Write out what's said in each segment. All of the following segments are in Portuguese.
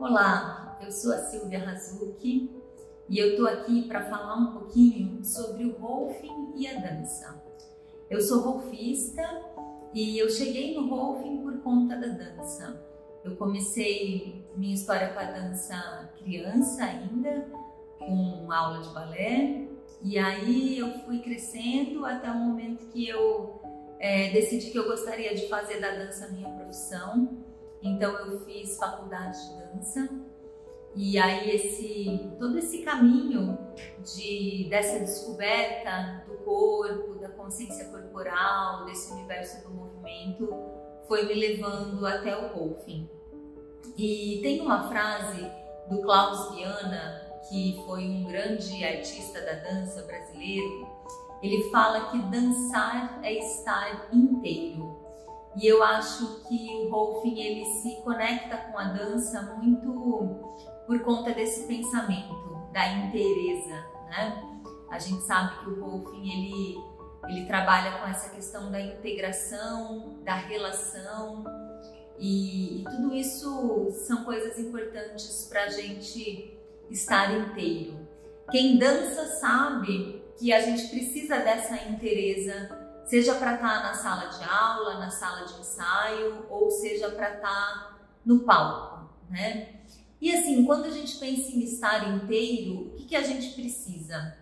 Olá, eu sou a Silvia Razucchi e eu tô aqui para falar um pouquinho sobre o Rolfing e a dança. Eu sou rolfista e eu cheguei no Rolfing por conta da dança. Eu comecei minha história com a dança criança ainda, com aula de balé, e aí eu fui crescendo até o momento que eu decidi que eu gostaria de fazer da dança minha profissão. Então eu fiz faculdade de dança e aí todo esse caminho dessa descoberta do corpo, da consciência corporal, desse universo do movimento, foi me levando até o Rolfing. E tem uma frase do Klaus Viana, que foi um grande artista da dança brasileiro. Ele fala que dançar é estar inteiro. E eu acho que o Rolfing ele se conecta com a dança muito por conta desse pensamento da inteireza, né? A gente sabe que o Rolfing ele trabalha com essa questão da integração, da relação, e tudo isso são coisas importantes para a gente estar inteiro. Quem dança sabe que a gente precisa dessa inteireza, seja para estar na sala de aula, na sala de ensaio, ou seja para estar no palco, né? E assim, quando a gente pensa em estar inteiro, o que a gente precisa?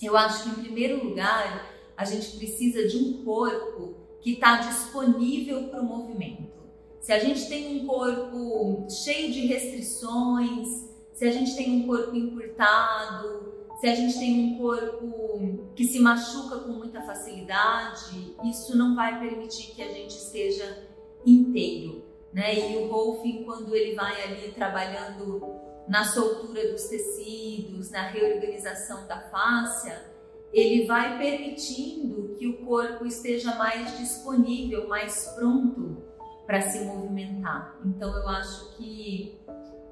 Eu acho que em primeiro lugar, a gente precisa de um corpo que está disponível para o movimento. Se a gente tem um corpo cheio de restrições, se a gente tem um corpo encurtado, se a gente tem um corpo que se machuca com muita facilidade, isso não vai permitir que a gente esteja inteiro, né? E o Rolfing, quando ele vai ali trabalhando na soltura dos tecidos, na reorganização da fáscia, ele vai permitindo que o corpo esteja mais disponível, mais pronto para se movimentar. Então eu acho que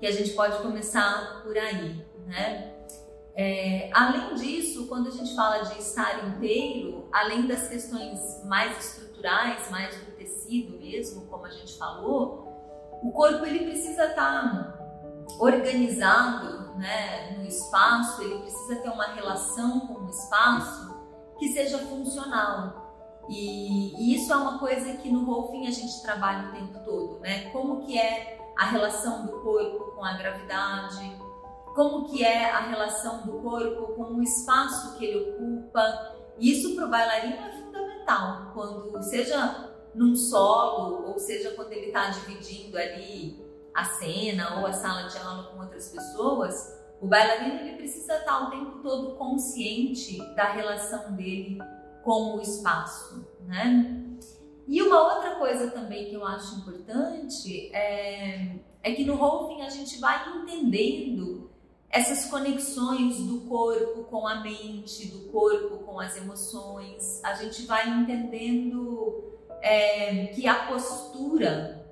a gente pode começar por aí, né? Além disso, quando a gente fala de estar inteiro, além das questões mais estruturais, mais do tecido mesmo, como a gente falou, o corpo ele precisa estar organizado, né, no espaço, ele precisa ter uma relação com o espaço que seja funcional. E isso é uma coisa que no Rolfing a gente trabalha o tempo todo, né? Como que é a relação do corpo com a gravidade, como que é a relação do corpo com o espaço que ele ocupa. E isso para o bailarino é fundamental, quando seja num solo, ou seja quando ele está dividindo ali a cena ou a sala de aula com outras pessoas, o bailarino ele precisa estar o tempo todo consciente da relação dele com o espaço, né? E uma outra coisa também que eu acho importante é que no Rolfing a gente vai entendendo essas conexões do corpo com a mente, do corpo com as emoções. A gente vai entendendo que a postura,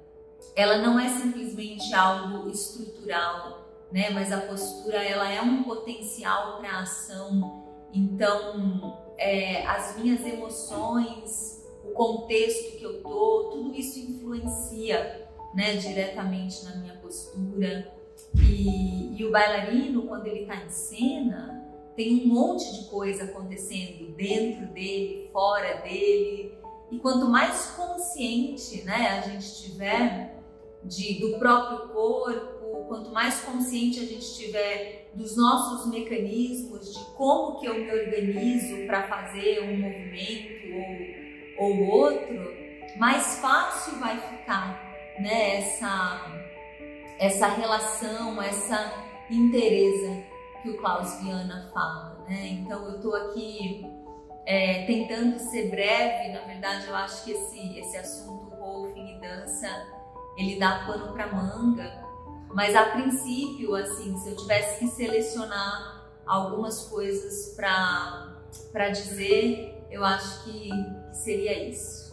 ela não é simplesmente algo estrutural, né? Mas a postura, ela é um potencial para ação. Então, as minhas emoções, o contexto que eu tô, tudo isso influencia, né, diretamente na minha postura. E o bailarino, quando ele está em cena, tem um monte de coisa acontecendo dentro dele, fora dele. E quanto mais consciente, né, a gente estiver do próprio corpo, quanto mais consciente a gente estiver dos nossos mecanismos, de como que eu me organizo para fazer um movimento ou outro, mais fácil vai ficar, né, essa relação, essa inteireza que o Klaus Viana fala, né? Então eu tô aqui tentando ser breve. Na verdade eu acho que esse assunto Rolfing e dança, ele dá pano para manga, mas a princípio, assim, se eu tivesse que selecionar algumas coisas para dizer, eu acho que seria isso.